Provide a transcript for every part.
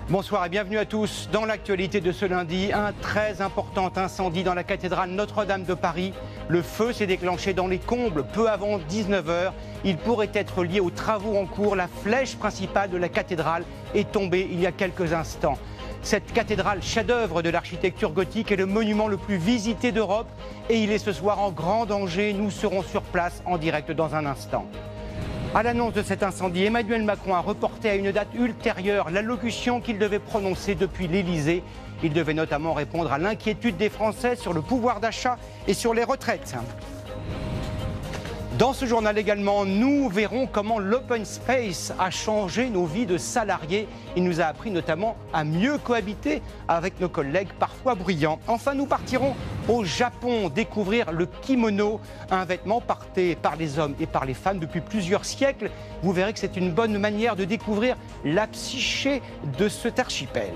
Bonsoir et bienvenue à tous. Dans l'actualité de ce lundi, un très important incendie dans la cathédrale Notre-Dame de Paris. Le feu s'est déclenché dans les combles peu avant 19 h. Il pourrait être lié aux travaux en cours. La flèche principale de la cathédrale est tombée il y a quelques instants. Cette cathédrale, chef-d'œuvre de l'architecture gothique, est le monument le plus visité d'Europe et il est ce soir en grand danger. Nous serons sur place en direct dans un instant. À l'annonce de cet incendie, Emmanuel Macron a reporté à une date ultérieure l'allocution qu'il devait prononcer depuis l'Élysée. Il devait notamment répondre à l'inquiétude des Français sur le pouvoir d'achat et sur les retraites. Dans ce journal également, nous verrons comment l'open space a changé nos vies de salariés. Il nous a appris notamment à mieux cohabiter avec nos collègues parfois bruyants. Enfin, nous partirons au Japon découvrir le kimono, un vêtement porté par les hommes et par les femmes depuis plusieurs siècles. Vous verrez que c'est une bonne manière de découvrir la psyché de cet archipel.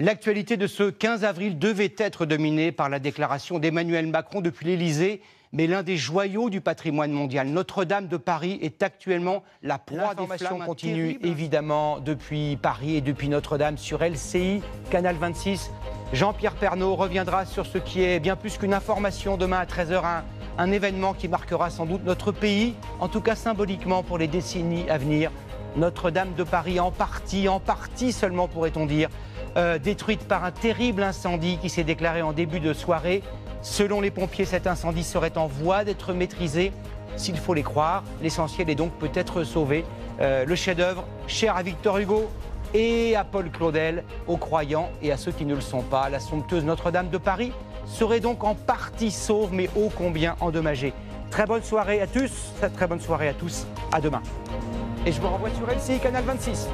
L'actualité de ce 15 avril devait être dominée par la déclaration d'Emmanuel Macron depuis l'Élysée, mais l'un des joyaux du patrimoine mondial, Notre-Dame de Paris, est actuellement la proie des flammes. Continue évidemment depuis Paris et depuis Notre-Dame sur LCI, Canal 26. Jean-Pierre Pernaut reviendra sur ce qui est bien plus qu'une information demain à 13 h, un événement qui marquera sans doute notre pays, en tout cas symboliquement pour les décennies à venir. Notre-Dame de Paris en partie seulement pourrait-on dire, détruite par un terrible incendie qui s'est déclaré en début de soirée. Selon les pompiers, cet incendie serait en voie d'être maîtrisé. S'il faut les croire, l'essentiel est donc peut-être sauvé. Le chef-d'œuvre, cher à Victor Hugo et à Paul Claudel, aux croyants et à ceux qui ne le sont pas, la somptueuse Notre-Dame de Paris serait donc en partie sauve, mais ô combien endommagée. Très bonne soirée à tous, très bonne soirée à tous, à demain. Et je vous renvoie sur LCI, Canal 26.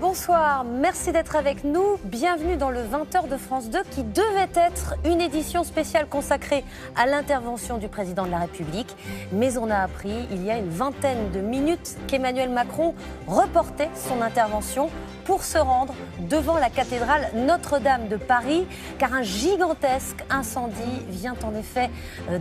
Bonsoir, merci d'être avec nous. Bienvenue dans le 20h de France 2 qui devait être une édition spéciale consacrée à l'intervention du président de la République. Mais on a appris il y a une vingtaine de minutes qu'Emmanuel Macron reportait son intervention pour se rendre devant la cathédrale Notre-Dame de Paris, car un gigantesque incendie vient en effet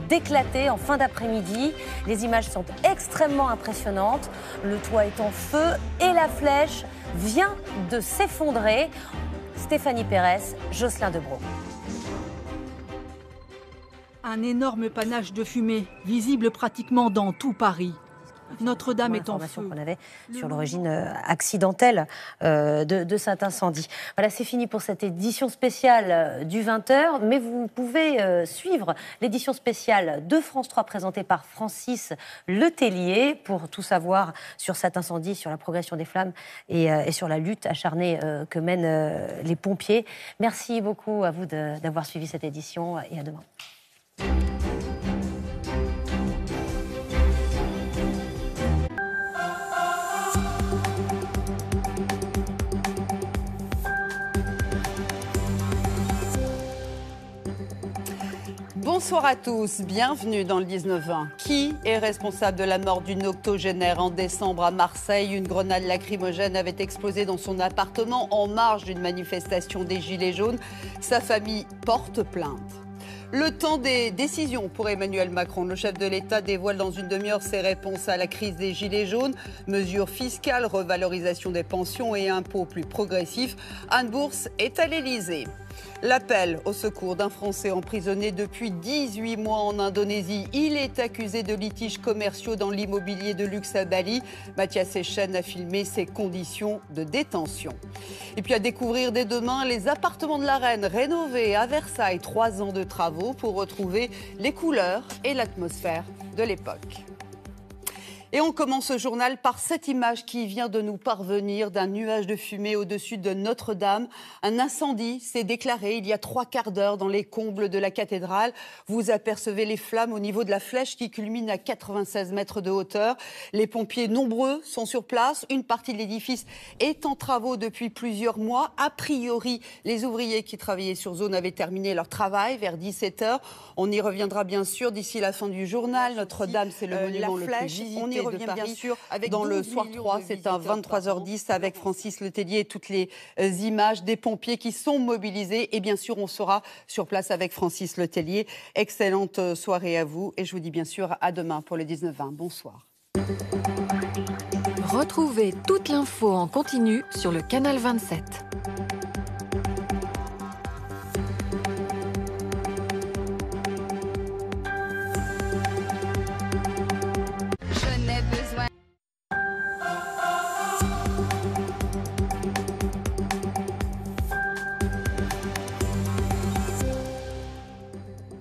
d'éclater en fin d'après-midi. Les images sont extrêmement impressionnantes. Le toit est en feu et la flèche vient de s'effondrer. Stéphanie Pérez, Jocelyn Debroux. Un énorme panache de fumée, visible pratiquement dans tout Paris. Notre-Dame est en feu. Qu'on avait sur l'origine accidentelle de cet incendie. Voilà, c'est fini pour cette édition spéciale du 20h, mais vous pouvez suivre l'édition spéciale de France 3 présentée par Francis Letellier pour tout savoir sur cet incendie, sur la progression des flammes et sur la lutte acharnée que mènent les pompiers. Merci beaucoup à vous d'avoir suivi cette édition et à demain. Bonsoir à tous, bienvenue dans le 19-20. Qui est responsable de la mort d'une octogénaire en décembre à Marseille? Une grenade lacrymogène avait explosé dans son appartement en marge d'une manifestation des Gilets jaunes. Sa famille porte plainte. Le temps des décisions pour Emmanuel Macron. Le chef de l'État dévoile dans une demi-heure ses réponses à la crise des Gilets jaunes. Mesures fiscales, revalorisation des pensions et impôts plus progressifs. Anne Bourse est à l'Élysée. L'appel au secours d'un Français emprisonné depuis 18 mois en Indonésie. Il est accusé de litiges commerciaux dans l'immobilier de luxe à Bali. Mathias Echen a filmé ses conditions de détention. Et puis à découvrir dès demain les appartements de la Reine rénovés à Versailles. 3 ans de travaux pour retrouver les couleurs et l'atmosphère de l'époque. Et on commence ce journal par cette image qui vient de nous parvenir d'un nuage de fumée au-dessus de Notre-Dame. Un incendie s'est déclaré il y a 3 quarts d'heure dans les combles de la cathédrale. Vous apercevez les flammes au niveau de la flèche qui culmine à 96 mètres de hauteur. Les pompiers nombreux sont sur place. Une partie de l'édifice est en travaux depuis plusieurs mois. A priori, les ouvriers qui travaillaient sur zone avaient terminé leur travail vers 17 h. On y reviendra bien sûr d'ici la fin du journal. Notre-Dame, c'est le monument le plus visité qui revient bien sûr dans le Soir 3. C'est un 23h10 avec Francis Letellier et toutes les images des pompiers qui sont mobilisés. Et bien sûr, on sera sur place avec Francis Letellier. Excellente soirée à vous. Et je vous dis bien sûr à demain pour le 19-20. Bonsoir. Retrouvez toute l'info en continu sur le canal 27.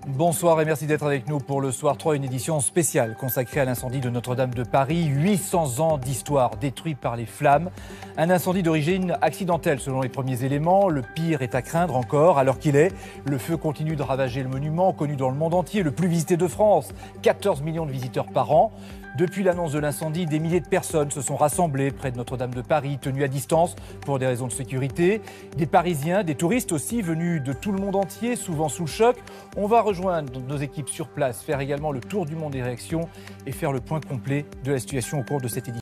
Bonsoir et merci d'être avec nous pour le Soir 3, une édition spéciale consacrée à l'incendie de Notre-Dame de Paris. 800 ans d'histoire détruite par les flammes. Un incendie d'origine accidentelle selon les premiers éléments. Le pire est à craindre encore. À l'heure qu'il est, le feu continue de ravager le monument, connu dans le monde entier, le plus visité de France. 14 millions de visiteurs par an. Depuis l'annonce de l'incendie, des milliers de personnes se sont rassemblées près de Notre-Dame de Paris, tenues à distance pour des raisons de sécurité. Des Parisiens, des touristes aussi, venus de tout le monde entier, souvent sous le choc. On va rejoindre nos équipes sur place, faire également le tour du monde des réactions et faire le point complet de la situation au cours de cette édition.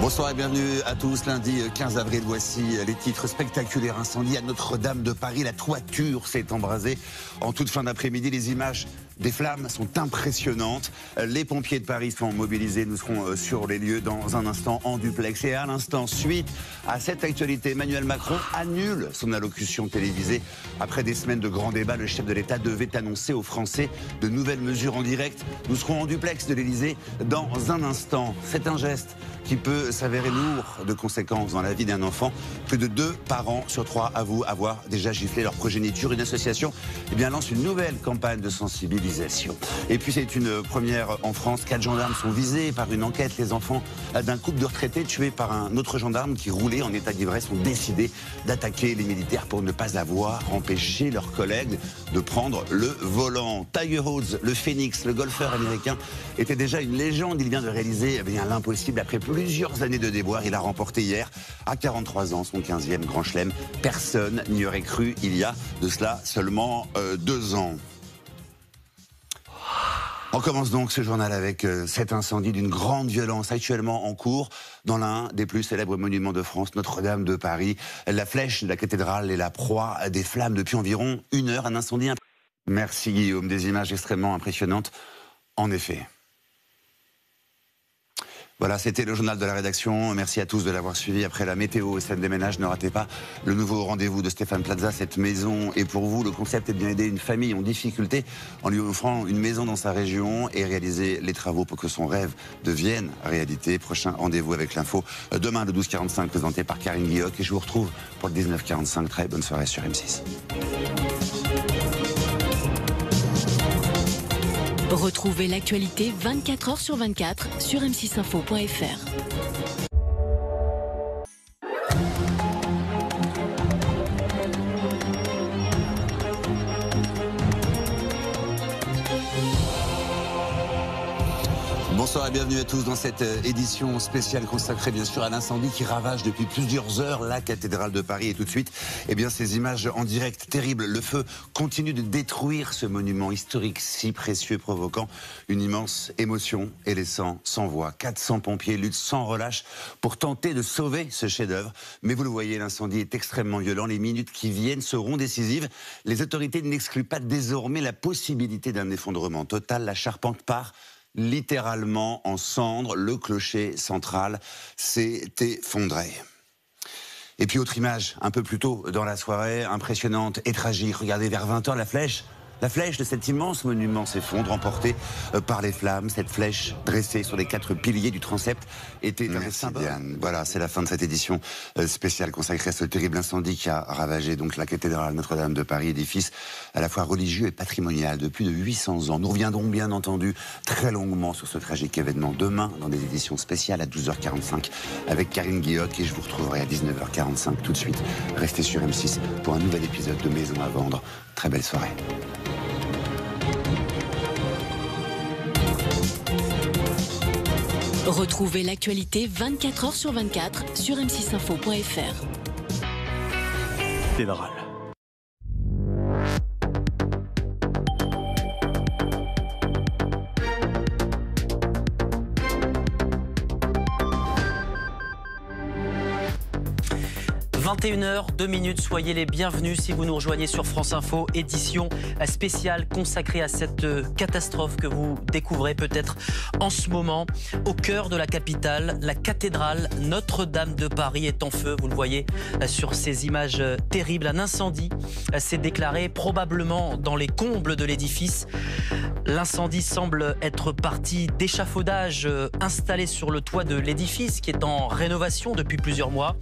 Bonsoir et bienvenue à tous. Lundi 15 avril, voici les titres spectaculaires. Incendie à Notre-Dame de Paris. La toiture s'est embrasée en toute fin d'après-midi. Les images des flammes sont impressionnantes. Les pompiers de Paris sont mobilisés. Nous serons sur les lieux dans un instant en duplex. Et à l'instant, suite à cette actualité, Emmanuel Macron annule son allocution télévisée. Après des semaines de grands débats, le chef de l'État devait annoncer aux Français de nouvelles mesures en direct. Nous serons en duplex de l'Élysée dans un instant. C'est un geste qui peut s'avérer lourd de conséquences dans la vie d'un enfant. Plus de 2 parents sur 3 avouent avoir déjà giflé leur progéniture. Une association lance une nouvelle campagne de sensibilisation. Et puis c'est une première en France. 4 gendarmes sont visés par une enquête. Les enfants d'un couple de retraités tués par un autre gendarme qui roulait en état d'ivresse ont décidé d'attaquer les militaires pour ne pas avoir empêché leurs collègues de prendre le volant. Tiger Woods, le phénix, le golfeur américain, était déjà une légende. Il vient de réaliser l'impossible après plusieurs années de déboires. Il a remporté hier, à 43 ans, son 15e Grand Chelem. Personne n'y aurait cru il y a de cela seulement 2 ans. On commence donc ce journal avec cet incendie d'une grande violence actuellement en cours dans l'un des plus célèbres monuments de France, Notre-Dame de Paris. La flèche de la cathédrale est la proie des flammes depuis environ 1 heure. Un incendie. Merci Guillaume, des images extrêmement impressionnantes. En effet. Voilà, c'était le journal de la rédaction. Merci à tous de l'avoir suivi. Après la météo et scène des ménages, ne ratez pas le nouveau rendez-vous de Stéphane Plaza. Cette maison est pour vous. Le concept est de bien aider une famille en difficulté en lui offrant une maison dans sa région et réaliser les travaux pour que son rêve devienne réalité. Prochain rendez-vous avec l'info demain le 12h45 présenté par Karine Guilloc. Et je vous retrouve pour le 19h45. Très bonne soirée sur M6. Retrouvez l'actualité 24h sur 24 sur m6info.fr. Bonsoir et bienvenue à tous dans cette édition spéciale consacrée bien sûr à l'incendie qui ravage depuis plusieurs heures la cathédrale de Paris. Et tout de suite, ces images en direct terribles. Le feu continue de détruire ce monument historique si précieux, provoquant une immense émotion et laissant sans voix. 400 pompiers luttent sans relâche pour tenter de sauver ce chef-d'œuvre. Mais vous le voyez, l'incendie est extrêmement violent. Les minutes qui viennent seront décisives. Les autorités n'excluent pas désormais la possibilité d'un effondrement total. La charpente part littéralement en cendres. Le clocher central s'est effondré. Et puis autre image, un peu plus tôt dans la soirée, impressionnante et tragique. Regardez, vers 20h, la flèche de cet immense monument s'effondre, emportée par les flammes. Cette flèche dressée sur les 4 piliers du transept était un symbole. Diane. Voilà, c'est la fin de cette édition spéciale consacrée à ce terrible incendie qui a ravagé donc la cathédrale Notre-Dame de Paris, édifice à la fois religieux et patrimonial de plus de 800 ans. Nous reviendrons bien entendu très longuement sur ce tragique événement demain dans des éditions spéciales à 12h45 avec Karine Guilloc et je vous retrouverai à 19h45 tout de suite. Restez sur M6 pour un nouvel épisode de Maison à vendre. Très belle soirée. Retrouvez l'actualité 24 h sur 24 sur m6info.fr. Fédéral. « 21h, 2 minutes, soyez les bienvenus si vous nous rejoignez sur France Info, édition spéciale consacrée à cette catastrophe que vous découvrez peut-être en ce moment. Au cœur de la capitale, la cathédrale Notre-Dame de Paris est en feu, vous le voyez sur ces images terribles. Un incendie s'est déclaré probablement dans les combles de l'édifice. L'incendie semble être parti d'échafaudages installés sur le toit de l'édifice qui est en rénovation depuis plusieurs mois.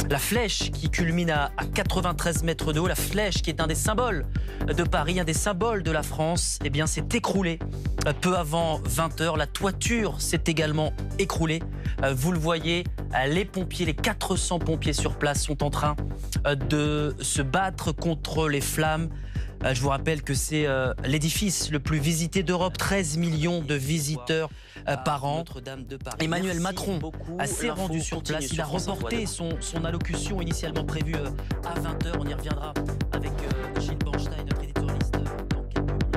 La flèche qui culmine à 93 mètres de haut, la flèche qui est un des symboles de Paris, un des symboles de la France, eh bien s'est écroulée peu avant 20h. La toiture s'est également écroulée. Vous le voyez, les pompiers, les 400 pompiers sur place sont en train de se battre contre les flammes. Je vous rappelle que c'est l'édifice le plus visité d'Europe, 13 millions de visiteurs par an. Emmanuel Macron s'est rendu sur place, il a reporté son allocution initialement prévue à 20h. On y reviendra avec Gilles Bornstein, notre éditorialiste, dans quelques minutes.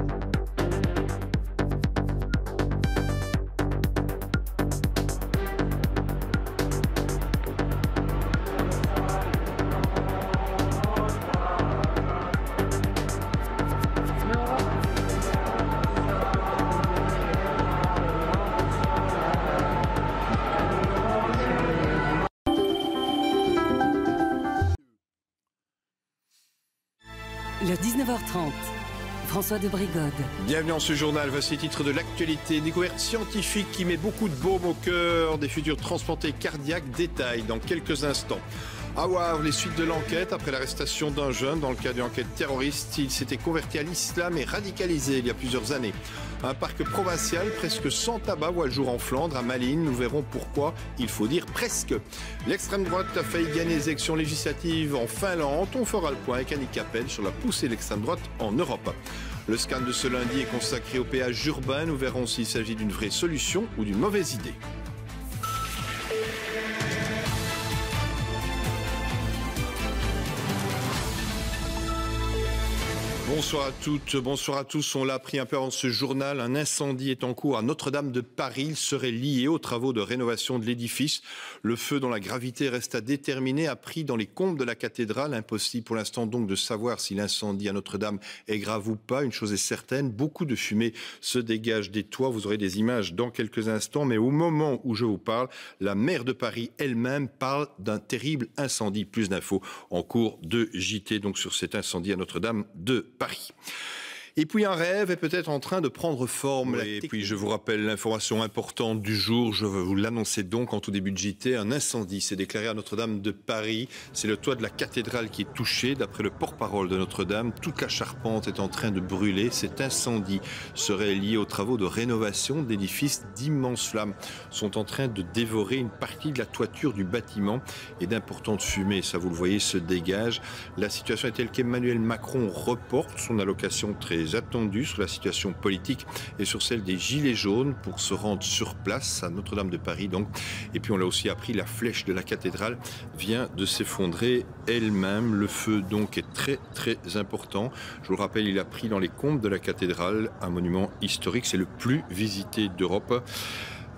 Le 19h30, François de Brigode. Bienvenue dans ce journal, voici les titres de l'actualité. Découverte scientifique qui met beaucoup de baume au cœur des futurs transplantés cardiaques. Détail dans quelques instants. À Wavre, les suites de l'enquête après l'arrestation d'un jeune dans le cadre d'une enquête terroriste. Il s'était converti à l'islam et radicalisé il y a plusieurs années. Un parc provincial presque sans tabac voit le jour en Flandre, à Malines. Nous verrons pourquoi, il faut dire presque. L'extrême droite a failli gagner les élections législatives en Finlande. On fera le point avec Annick Appel sur la poussée de l'extrême droite en Europe. Le scan de ce lundi est consacré au péage urbain. Nous verrons s'il s'agit d'une vraie solution ou d'une mauvaise idée. Bonsoir à toutes, bonsoir à tous. On l'a appris un peu avant ce journal. Un incendie est en cours à Notre-Dame de Paris. Il serait lié aux travaux de rénovation de l'édifice. Le feu dont la gravité reste à déterminer a pris dans les combles de la cathédrale. Impossible pour l'instant donc de savoir si l'incendie à Notre-Dame est grave ou pas. Une chose est certaine, beaucoup de fumée se dégage des toits. Vous aurez des images dans quelques instants. Mais au moment où je vous parle, la maire de Paris elle-même parle d'un terrible incendie. Plus d'infos en cours de JT donc sur cet incendie à Notre-Dame de Paris. Et puis un rêve est peut-être en train de prendre forme. Et puis je vous rappelle l'information importante du jour, je veux vous l'annoncer donc en tout début de JT. Un incendie s'est déclaré à Notre-Dame de Paris. C'est le toit de la cathédrale qui est touché. D'après le porte-parole de Notre-Dame, toute la charpente est en train de brûler. Cet incendie serait lié aux travaux de rénovation de l'édifice. D'immenses flammes sont en train de dévorer une partie de la toiture du bâtiment et d'importantes fumées, ça vous le voyez, se dégagent. La situation est telle qu'Emmanuel Macron reporte son allocation très attendue sur la situation politique et sur celle des Gilets jaunes pour se rendre sur place à Notre-Dame de Paris donc. Et puis on l'a aussi appris, la flèche de la cathédrale vient de s'effondrer elle-même. Le feu donc est très très important. Je vous le rappelle, il a pris dans les combles de la cathédrale, un monument historique, c'est le plus visité d'Europe.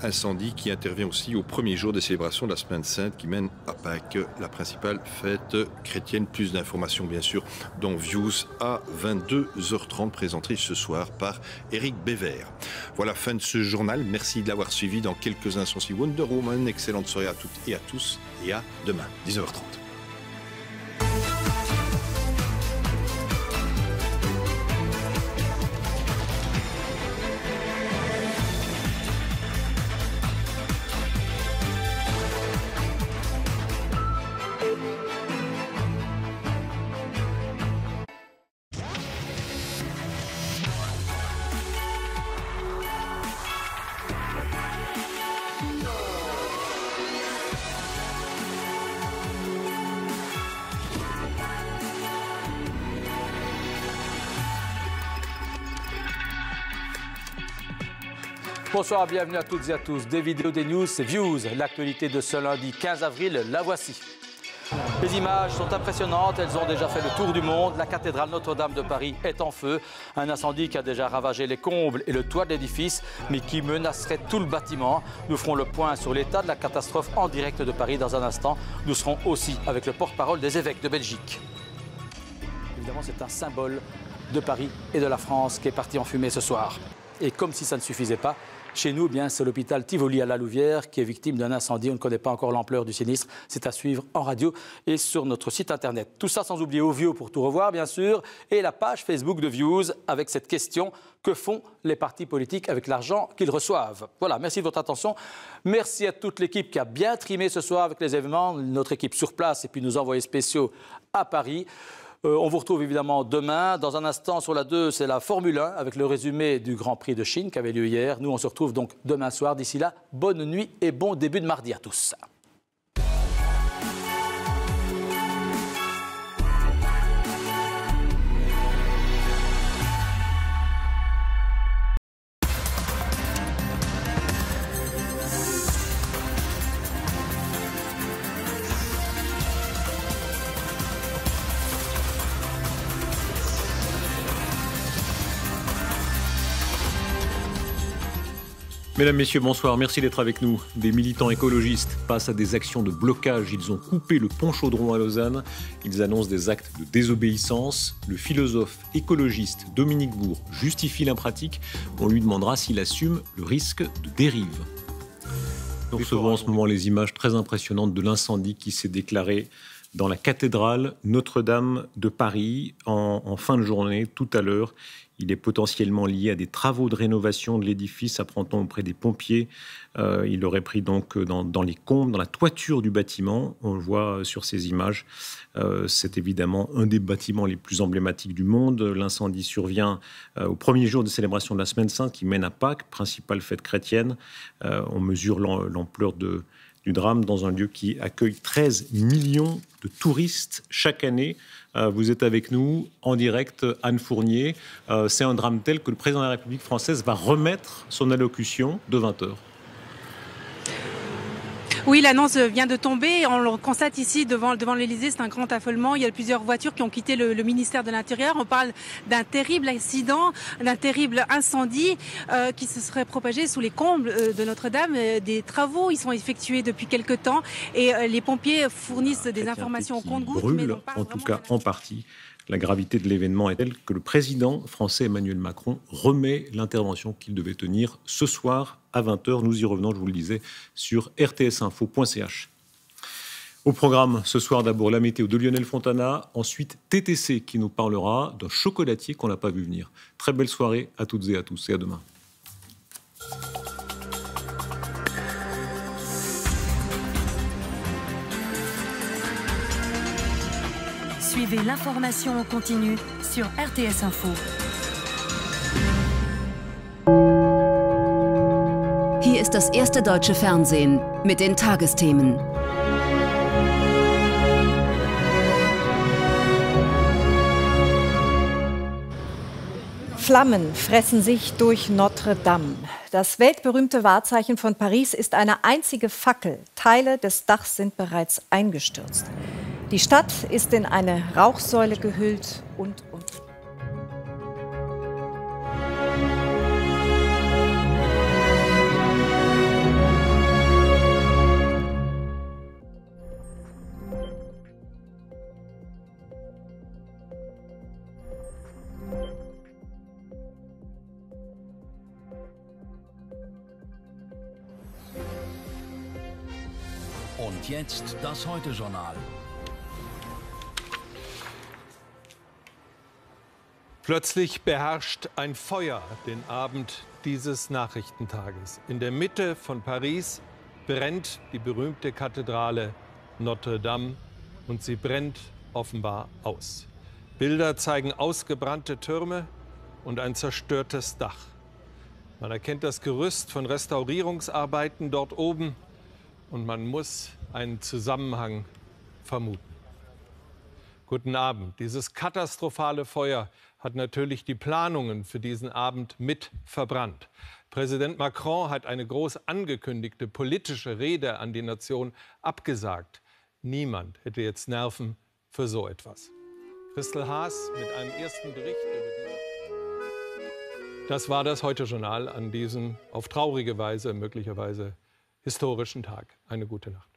Incendie qui intervient aussi au premier jour des célébrations de la Semaine Sainte qui mène à Pâques, la principale fête chrétienne. Plus d'informations bien sûr dans Views à 22h30, présenté ce soir par Éric Bévert. Voilà, fin de ce journal. Merci de l'avoir suivi. Dans quelques instants, si Wonder Woman. Excellente soirée à toutes et à tous et à demain, 19h30. Bonsoir, bienvenue à toutes et à tous. Des vidéos, des news, c'est Views. L'actualité de ce lundi 15 avril, la voici. Les images sont impressionnantes, elles ont déjà fait le tour du monde. La cathédrale Notre-Dame de Paris est en feu. Un incendie qui a déjà ravagé les combles et le toit de l'édifice, mais qui menacerait tout le bâtiment. Nous ferons le point sur l'état de la catastrophe en direct de Paris dans un instant. Nous serons aussi avec le porte-parole des évêques de Belgique. Évidemment, c'est un symbole de Paris et de la France qui est parti en fumée ce soir. Et comme si ça ne suffisait pas, chez nous, c'est l'hôpital Tivoli à la Louvière qui est victime d'un incendie. On ne connaît pas encore l'ampleur du sinistre. C'est à suivre en radio et sur notre site internet. Tout ça sans oublier Ovio pour tout revoir, bien sûr, et la page Facebook de Views avec cette question: que font les partis politiques avec l'argent qu'ils reçoivent? Voilà, merci de votre attention. Merci à toute l'équipe qui a bien trimé ce soir avec les événements, notre équipe sur place et puis nos envoyés spéciaux à Paris. On vous retrouve évidemment demain. Dans un instant, sur la 2, c'est la Formule 1 avec le résumé du Grand Prix de Chine qui avait lieu hier. Nous, on se retrouve donc demain soir. D'ici là, bonne nuit et bon début de mardi à tous. Mesdames, Messieurs, bonsoir. Merci d'être avec nous. Des militants écologistes passent à des actions de blocage. Ils ont coupé le pont Chaudron à Lausanne. Ils annoncent des actes de désobéissance. Le philosophe écologiste Dominique Bourg justifie l'impratique. On lui demandera s'il assume le risque de dérive. Nous recevons en ce moment les images très impressionnantes de l'incendie qui s'est déclaré dans la cathédrale Notre-Dame de Paris en fin de journée, tout à l'heure. Il est potentiellement lié à des travaux de rénovation de l'édifice, apprend-on auprès des pompiers. Il aurait pris donc dans les combles, dans la toiture du bâtiment. On le voit sur ces images. C'est évidemment un des bâtiments les plus emblématiques du monde. L'incendie survient au premier jour de célébration de la Semaine Sainte qui mène à Pâques, principale fête chrétienne. On mesure l'ampleur du drame dans un lieu qui accueille 13 millions de touristes chaque année. Vous êtes avec nous en direct, Anne Fournier. C'est un drame tel que le président de la République française va remettre son allocution de 20h. Oui, l'annonce vient de tomber. On le constate ici devant l'Élysée, c'est un grand affolement. Il y a plusieurs voitures qui ont quitté le ministère de l'Intérieur. On parle d'un terrible accident, d'un terrible incendie qui se serait propagé sous les combles de Notre-Dame. Des travaux, ils sont effectués depuis quelque temps et les pompiers fournissent des informations au compte-gouttes. Brûle, en tout cas en partie. La gravité de l'événement est telle que le président français Emmanuel Macron remet l'intervention qu'il devait tenir ce soir à 20h. Nous y revenons, je vous le disais, sur rtsinfo.ch. Au programme ce soir, d'abord la météo de Lionel Fontana, ensuite TTC qui nous parlera d'un chocolatier qu'on n'a pas vu venir. Très belle soirée à toutes et à tous et à demain. Suivez l'information en continu sur RTS Info. Hier ist das erste deutsche Fernsehen mit den Tagesthemen. Flammen fressen sich durch Notre-Dame. Das weltberühmte Wahrzeichen von Paris ist eine einzige Fackel. Teile des Dachs sind bereits eingestürzt. Die Stadt ist in eine Rauchsäule gehüllt und Und jetzt das Heute-Journal. Plötzlich beherrscht ein Feuer den Abend dieses Nachrichtentages. In der Mitte von Paris brennt die berühmte Kathedrale Notre-Dame und sie brennt offenbar aus. Bilder zeigen ausgebrannte Türme und ein zerstörtes Dach. Man erkennt das Gerüst von Restaurierungsarbeiten dort oben und man muss einen Zusammenhang vermuten. Guten Abend. Dieses katastrophale Feuer hat natürlich die Planungen für diesen Abend mit verbrannt. Präsident Macron hat eine groß angekündigte politische Rede an die Nation abgesagt. Niemand hätte jetzt Nerven für so etwas. Christel Haas mit einem ersten Bericht über Das war das Heute-Journal an diesem auf traurige Weise, möglicherweise historischen Tag. Eine gute Nacht.